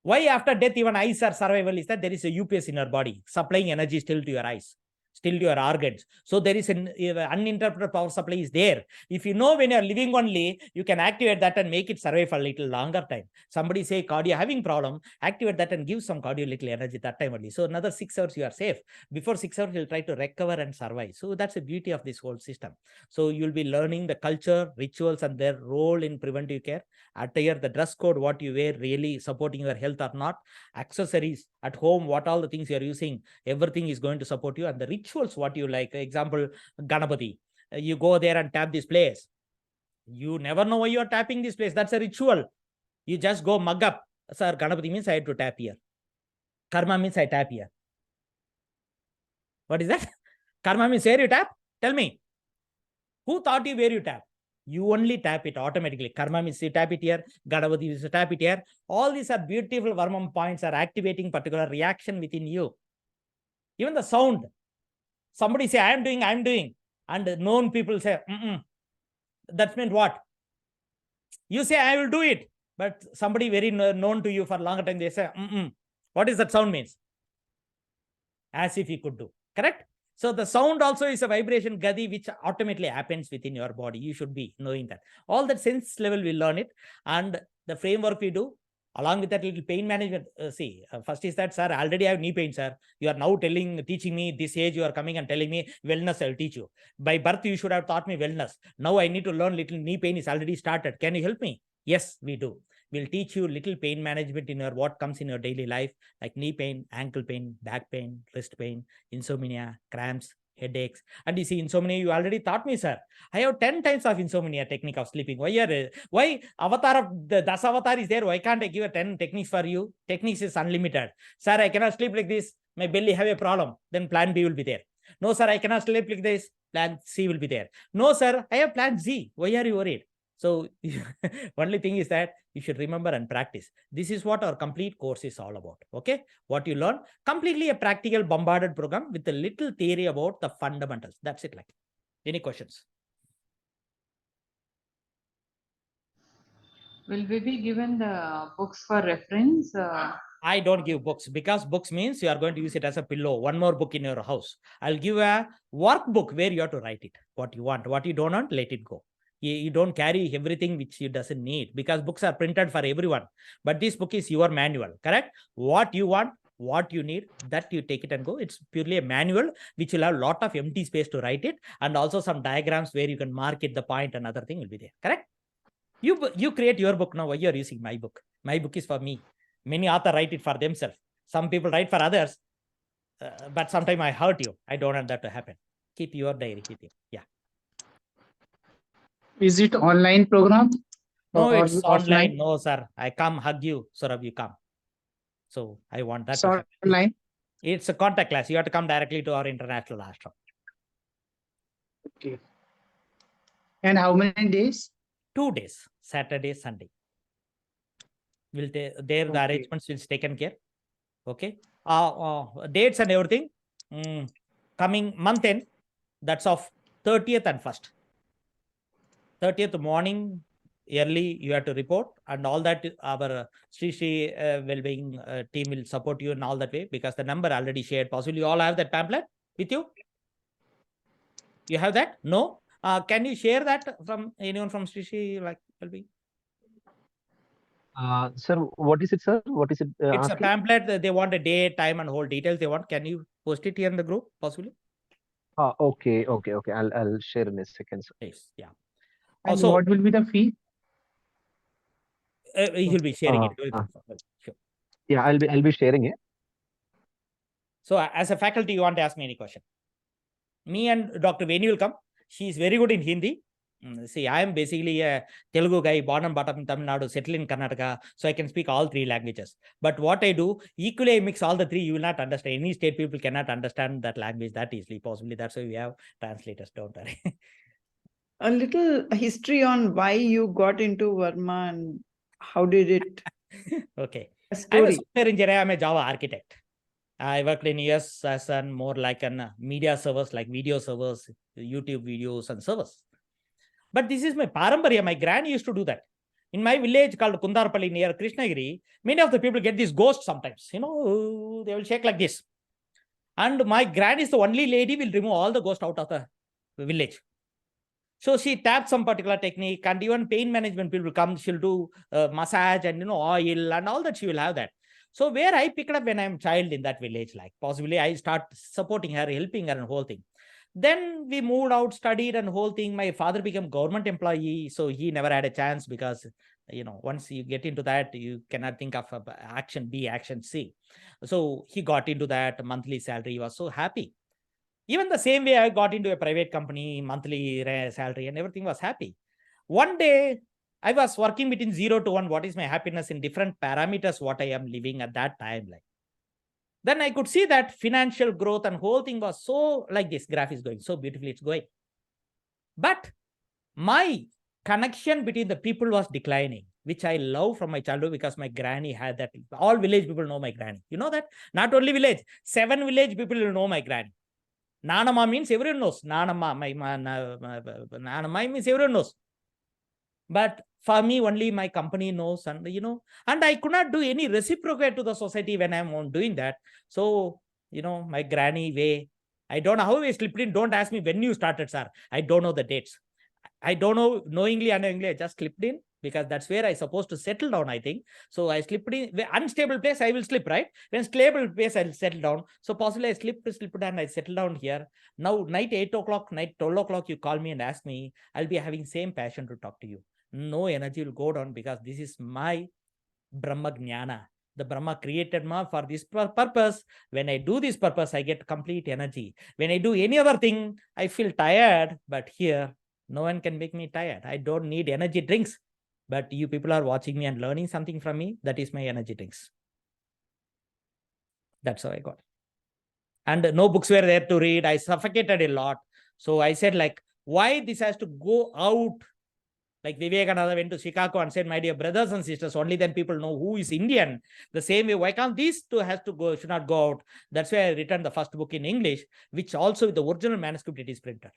Why after death even eyes are survival is that there is a UPS in your body, supplying energy still to your eyes, still to your organs. So there is an uninterrupted power supply is there. If you know when you're living only, you can activate that and make it survive for a little longer time. Somebody say cardio having problem, activate that and give some cardio little energy that time only. So another 6 hours you are safe. Before 6 hours, you'll try to recover and survive. So that's the beauty of this whole system. So you'll be learning the culture, rituals, and their role in preventive care. Attire, the dress code, what you wear, really supporting your health or not. Accessories at home, what all the things you're using, everything is going to support you. And the rituals, what you like. Example, Ganapati. You go there and tap this place. You never know why you are tapping this place. That's a ritual. You just go mug up. Sir, Ganapati means I had to tap here. Karma means I tap here. What is that? Karma means where you tap? Tell me. Who taught you where you tap? You only tap it automatically. Karma means you tap it here. Ganapati means you tap it here. All these are beautiful Varmam points are activating particular reaction within you. Even the sound. Somebody say, I am doing. And known people say, that meant what? You say, I will do it. But somebody very known to you for a longer time, they say, What is that sound means? As if you could do. Correct? So the sound also is a vibration, Gadi, which automatically happens within your body. You should be knowing that. All that sense level, we learn it. And the framework we do, along with that little pain management. First is that, sir, already I have knee pain, sir. You are now teaching me this age, you are coming and telling me wellness, I'll teach you. By birth, you should have taught me wellness. Now I need to learn little knee pain is already started. Can you help me? Yes, we do. We'll teach you little pain management in your what comes in your daily life, like knee pain, ankle pain, back pain, wrist pain, insomnia, cramps, headaches. And you see, insomnia, you already taught me, sir. I have 10 times of insomnia technique of sleeping. Why avatar of the Das avatar is there? Why can't I give a 10 techniques for you? Techniques is unlimited. Sir, I cannot sleep like this. My belly have a problem. Then plan B will be there. No, sir, I cannot sleep like this. Plan C will be there. No, sir, I have plan Z. Why are you worried? So only thing is that you should remember and practice. This is what our complete course is all about. Okay. What you learn, completely a practical bombarded program with a little theory about the fundamentals. That's it. Like, any questions? Will we be given the books for reference? I don't give books because books means you are going to use it as a pillow. One more book in your house. I'll give a workbook where you have to write it. What you want, what you don't want, let it go. You don't carry everything which you doesn't need because books are printed for everyone. But this book is your manual, correct? What you want, what you need, that you take it and go. It's purely a manual which will have a lot of empty space to write it and also some diagrams where you can mark it, the point, and other thing will be there, correct? You create your book now. Why you are using my book? My book is for me. Many authors write it for themselves. Some people write for others. But sometimes I hurt you. I don't want that to happen. Keep your diary with you. Yeah. Is it online program? No, or it's online. No, sir. I come hug you. Saurabh, you come. So I want that to happen. Online. It's a contact class. You have to come directly to our international ashram. Okay. And how many days? 2 days, Saturday, Sunday. Will there the Okay. arrangements will taken care. Okay. Dates and everything. Coming month end, that's of 30th and 1st. 30th morning, early you have to report, and all that our Sri well-being team will support you in all that way, because the number already shared. Possibly you all have that pamphlet with you. You have that? No? Can you share that from anyone from Sri like well-being? Sir, what is it, sir? What is it It's a asking? pamphlet. They want a day, time, and whole details they want. Can you post it here in the group, possibly? Okay. I'll share in a second, sir. Yes. Yeah. And Also, what will be the fee? he'll be sharing it. Sure. Yeah, I'll be sharing it. So, as a faculty, you want to ask me any question? Me and Dr. Veni will come. She is very good in Hindi. See, I am basically a Telugu guy, born and brought up in Tamil Nadu, settled in Karnataka, so I can speak all 3 languages. But what I do, equally I mix all the 3, you will not understand. Any state people cannot understand that language that easily, possibly. That's why we have translators, don't worry. A little history on why you got into Varma and how did it? Okay. A I'm a story. software engineer. I'm a Java architect. I worked in US as an more like an media servers, like video servers, YouTube videos and servers. But this is my paramparya. My granny used to do that. In my village called Kundarpalli near Krishnagiri, many of the people get these ghosts sometimes. You know, they will shake like this. And my granny is the only lady will remove all the ghosts out of the village. So she tapped some particular technique, and even pain management people will come. She'll do massage and oil and all that. She will have that. So where I picked up when I'm child in that village, like possibly I start supporting her, helping her, and whole thing. Then we moved out, studied, and whole thing. My father became government employee, so he never had a chance, because once you get into that, you cannot think of action B, action C. So he got into that monthly salary. He was so happy. Even the same way I got into a private company, monthly salary, and everything was happy. One day, I was working between 0 to 1. What is my happiness in different parameters, what I am living at that time. Like, then I could see that financial growth and whole thing was so like this graph is going so beautifully, it's going. But my connection between the people was declining, which I love from my childhood, because my granny had that. All village people know my granny. You know that? Not only village, 7 village people will know my granny. Nanama means everyone knows. Nanama, Nanama means everyone knows. But for me, only my company knows, and and I could not do any reciprocate to the society when I'm doing that. So, my granny way, I don't know how we slipped in. Don't ask me when you started, sir. I don't know the dates. I don't know, knowingly, unknowingly, I just slipped in, because that's where I supposed to settle down, I think. So I slipped in. The unstable place, I will slip, right? When stable place, I'll settle down. So possibly I slipped and I settled down here. Now, night 8 o'clock, night 12 o'clock, you call me and ask me, I'll be having same passion to talk to you. No energy will go down, because this is my Brahma Jnana. The Brahma created me for this purpose. When I do this purpose, I get complete energy. When I do any other thing, I feel tired. But here, no one can make me tired. I don't need energy drinks. But you people are watching me and learning something from me. That is my energy drinks. That's how I got. And no books were there to read. I suffocated a lot. So I said, like, why this has to go out? Like Vivekananda went to Chicago and said, my dear brothers and sisters, only then people know who is Indian. The same way, why can't these two should not go out? That's why I written the first book in English, which also with the original manuscript, it is printed.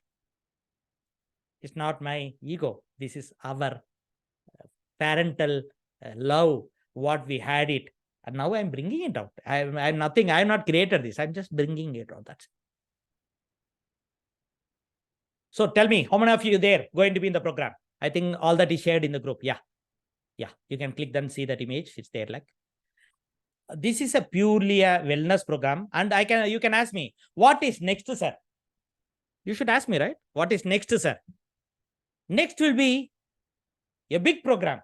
It's not my ego. This is our parental love, what we had it. And now I'm bringing it out. I'm nothing. I'm not created this. I'm just bringing it out. That's it. So tell me, how many of you there going to be in the program? I think all that is shared in the group. Yeah. You can click and see that image. It's there. Like, this is a purely a wellness program. And you can ask me, what is next, sir? You should ask me, right? What is next, sir? Next will be a big program.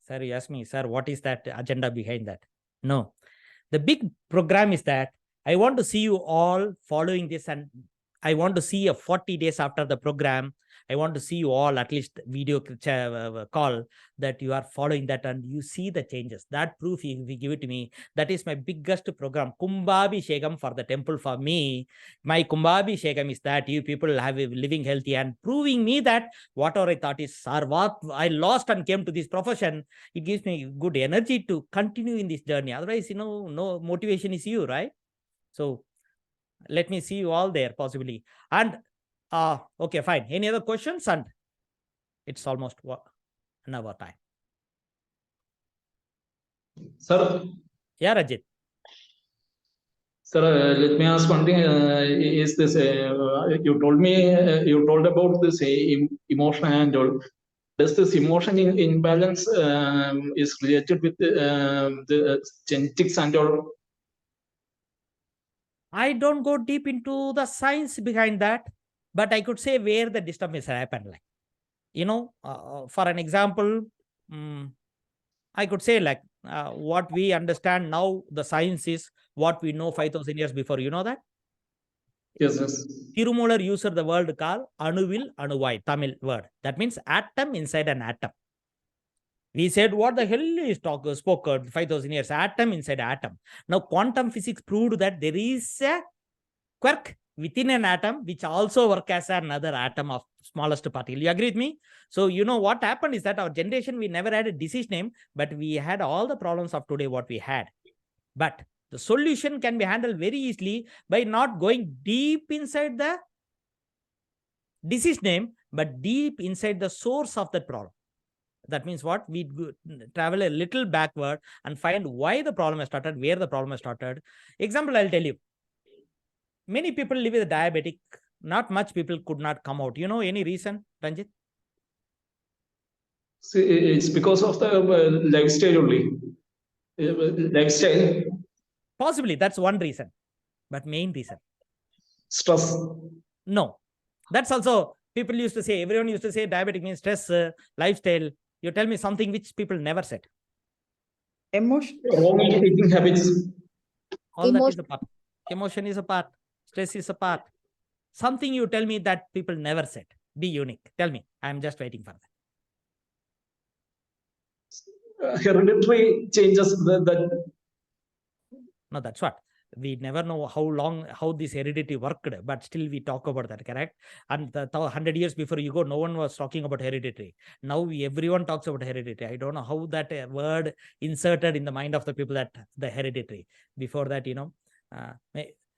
Sir, you ask me, sir, what is that agenda behind that? No. The big program is that I want to see you all following this and I want to see a 40 days after the program. I want to see you all at least video call that you are following that and you see the changes. That proof, if you give it to me, that is my biggest program. Kumbhabhishekam for the temple for me. My Kumbhabhishekam is that you people have a living healthy and proving me that whatever I thought is what I lost and came to this profession, it gives me good energy to continue in this journey. Otherwise, no motivation is you, right? So let me see you all there possibly. And okay, fine. Any other questions? And it's almost an hour time. Sir, Yeah, Rajit. sir, let me ask one thing. Is this you told me you told about this emotion and all. Does this emotion imbalance is related with the genetics and all? I don't go deep into the science behind that, but I could say where the disturbance happened. Like, for an example, I could say like what we understand now, the science is what we know 5,000 years before. You know that? Yes, yes. Tirumular used the word called Anuvil Anuvai, Tamil word. That means atom inside an atom. We said, what the hell is spoken 5,000 years? Atom inside atom. Now, quantum physics proved that there is a quark within an atom, which also works as another atom of smallest particle. You agree with me? So, what happened is that our generation, we never had a disease name, but we had all the problems of today, what we had. But the solution can be handled very easily by not going deep inside the disease name, but deep inside the source of that problem. That means what? We travel a little backward and find why the problem has started, where the problem has started. Example, I'll tell you. Many people live with diabetic. Not much people could not come out. You know any reason, Ranjit? See, it's because of the lifestyle only. Lifestyle. Possibly, that's one reason. But main reason? Stress. No. That's also, people used to say, everyone used to say diabetic means stress, lifestyle. You tell me something which people never said. Emotion. Wrong eating habits. All that is a part. Emotion is a part. Stress is a part. Something you tell me that people never said. Be unique. Tell me. I'm just waiting for that. Hereditary changes that. No, that's what. We never know how this heredity worked, but still we talk about that, correct? And 100 years before you go, no one was talking about hereditary. Now everyone talks about hereditary. I don't know how that word inserted in the mind of the people, that the hereditary. Before that,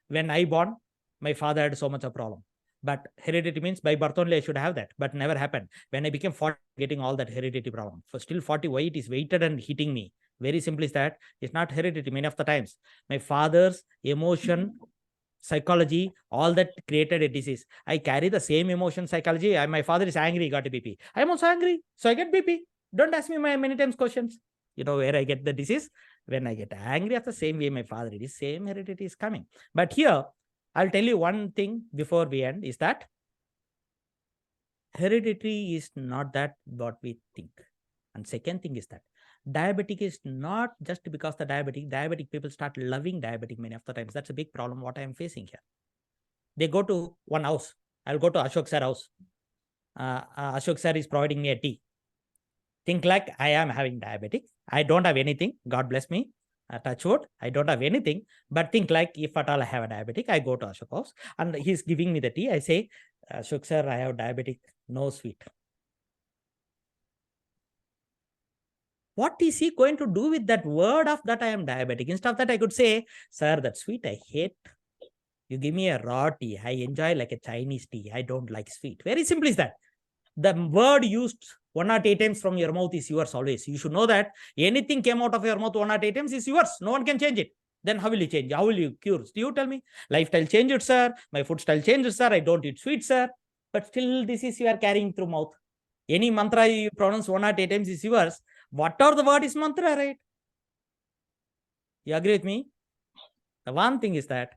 when I born, my father had so much a problem. But heredity means by birth only I should have that, but never happened. When I became 40, getting all that heredity problem. For still 40, why it is weighted and hitting me? Very simple is that it's not heredity many of the times. My father's emotion, psychology, all that created a disease. I carry the same emotion, psychology. My father is angry, got a BP. I'm also angry, so I get BP. Don't ask me many times questions. You know where I get the disease? When I get angry, at the same way my father, it is same heredity is coming. But here, I'll tell you one thing before we end, is that hereditary is not that what we think. And second thing is that diabetic is not just because the diabetic people start loving diabetic many of the times. That's a big problem what I'm facing here. They go to one house. I'll go to Ashok sir house. Ashok sir is providing me a tea. Think like I am having diabetic. I don't have anything. God bless me. Touch wood. I don't have anything. But think like if at all I have a diabetic, I go to Ashok house and he's giving me the tea. I say, Ashok sir, I have diabetic, no sweet. What is he going to do with that word of that I am diabetic? Instead of that, I could say, sir, that sweet I hate. You give me a raw tea. I enjoy like a Chinese tea. I don't like sweet. Very simple is that. The word used 108 times from your mouth is yours always. You should know that anything came out of your mouth 108 times is yours. No one can change it. Then how will you change? How will you cure? Do you tell me? Lifestyle changed, sir. My food style changed, sir. I don't eat sweet, sir. But still this is you are carrying through mouth. Any mantra you pronounce 108 times is yours. Whatever the word is mantra, right? You agree with me? The one thing is that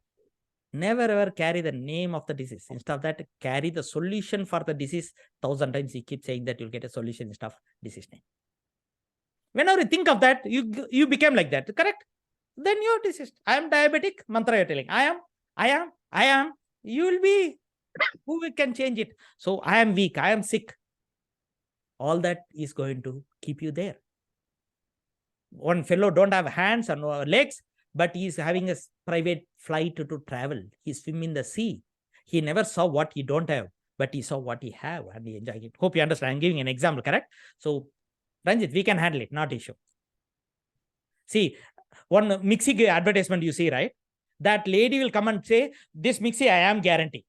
never ever carry the name of the disease. Instead of that, carry the solution for the disease. 1,000 times you keep saying that you'll get a solution instead of disease name. Whenever you think of that, you become like that, correct? Then you're diseased. I am diabetic, mantra you're telling. I am. You will be Who can change it? So I am weak, I am sick. All that is going to keep you there. One fellow don't have hands and legs, but he is having a private flight to travel. He swim in the sea. He never saw what he don't have, but he saw what he have and he enjoyed it. Hope you understand. I'm giving an example, correct? So, Ranjit, we can handle it, not issue. See, one mixie advertisement you see, right? That lady will come and say, this mixie I am guarantee.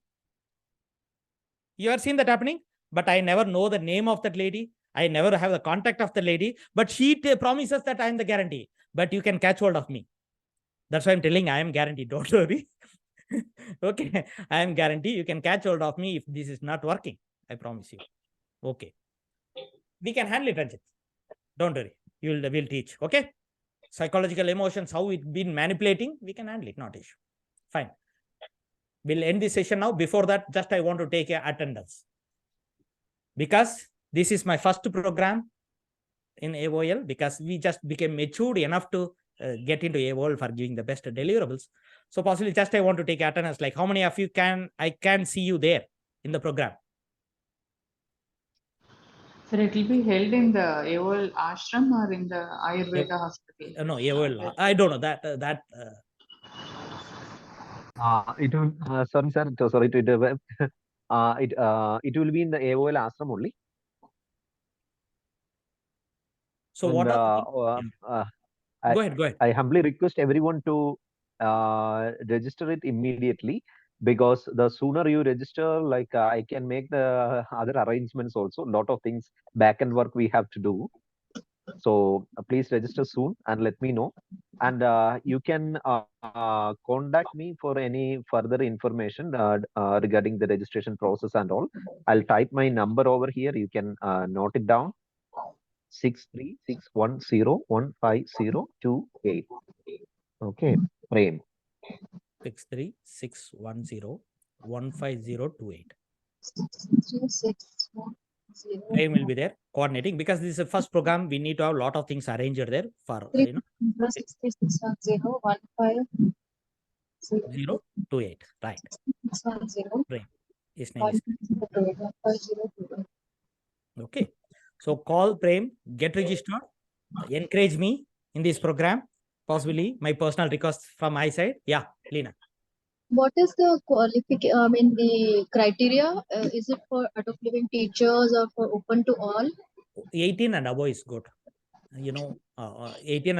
You have seen that happening? But I never know the name of that lady. I never have the contact of the lady, but she promises that I am the guarantee. But you can catch hold of me. That's why I'm telling I am guarantee. Don't worry. Okay, I am guarantee. You can catch hold of me if this is not working. I promise you. Okay. We can handle it, Ranjit. Don't worry. We'll teach. Okay. Psychological emotions, how it been manipulating, we can handle it, not issue. Fine. We'll end this session now. Before that, just I want to take attendance. Because this is my first program in AOL, because we just became matured enough to get into AOL for giving the best deliverables. So possibly just I want to take attendance, like how many of you I can see you there in the program? Sir, it will be held in the AOL ashram or in the Ayurveda hospital? No, AOL. I don't know that. It will, sorry, sir. Sorry to interrupt. It will be in the AOL ashram only. So And, what are go ahead. I humbly request everyone to register it immediately, because the sooner you register, like I can make the other arrangements also. A lot of things, back end work we have to do. So please register soon and let me know. And you can contact me for any further information regarding the registration process and all. I'll type my number over here. You can note it down. 6361015028. Okay, Prem. 6361015028. Prem will be there coordinating, because this is the first program. We need to have a lot of things arranged there for 028. Right. Prem. His name is. Okay. So call Prem, get registered, encourage me in this program. Possibly my personal request from my side. Yeah, Lena. What is the qualification, the criteria? Is it for adult living teachers or for open to all? 18 and above is good. 18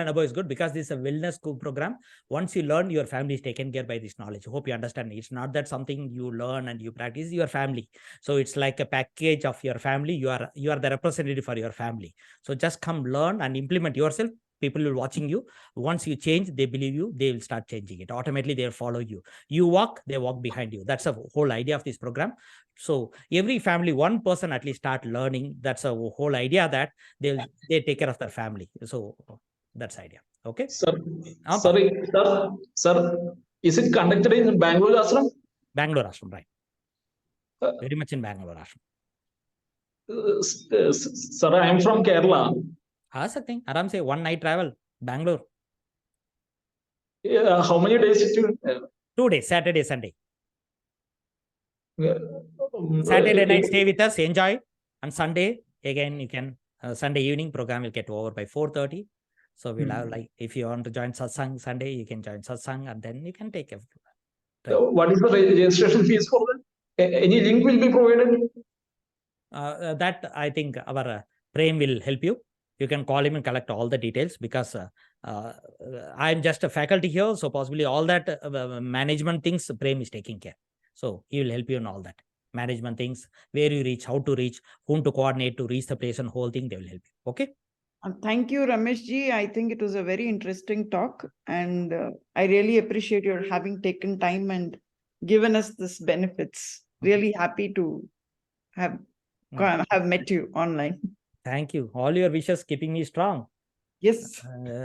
and above is good, because this is a wellness program. Once you learn, your family is taken care by this knowledge. Hope you understand. It's not that something you learn and you practice, your family. So it's like a package of your family. You are the representative for your family. So just come learn and implement yourself. People will watching you. Once you change, they believe you, they will start changing it. Automatically, they'll follow you. You walk, they walk behind you. That's the whole idea of this program. So every family, one person at least start learning. That's a whole idea, that they take care of their family. So that's the idea. Okay. Sir, sir, is it conducted in Bangalore ashram? Bangalore ashram, right? Very much in Bangalore ashram. Sir, I am from Kerala. Something. Aram say 1 night travel, Bangalore. How many days it will? 2 days, Saturday, Sunday. Saturday night, stay with us, enjoy. And Sunday, again, you can, Sunday evening program will get over by 4:30. So we'll have, like, if you want to join satsang Sunday, you can join satsang, and then you can take it. What is the registration fees for that? Any link will be provided? That I think our Prem will help you. You can call him and collect all the details, because I'm just a faculty here. So possibly all that management things Prem is taking care. So he will help you in all that management things, where you reach, how to reach, whom to coordinate to reach the place, and whole thing they will help you. Okay. Thank you, Ramesh ji. I think it was a very interesting talk, and I really appreciate your having taken time and given us this benefits. Really happy to have met you online. Thank you. All your wishes keeping me strong. Yes.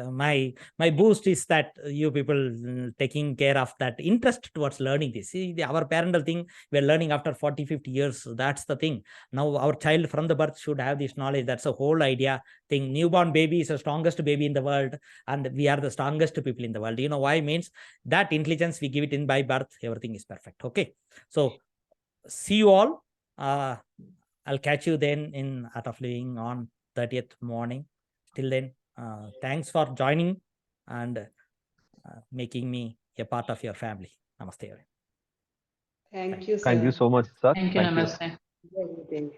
My boost is that you people taking care of that interest towards learning this. See, our parental thing, we're learning after 40-50 years. So that's the thing. Now our child from the birth should have this knowledge. That's the whole idea thing. Newborn baby is the strongest baby in the world, and we are the strongest people in the world. You know why? Means that intelligence we give it in by birth, everything is perfect. Okay. So see you all. I'll catch you then in Art of Living on 30th morning. Till then, thanks for joining and making me a part of your family. Namaste. Thank you, Thank you sir. so much, sir. Thank you, Thank you. Namaste. Everything.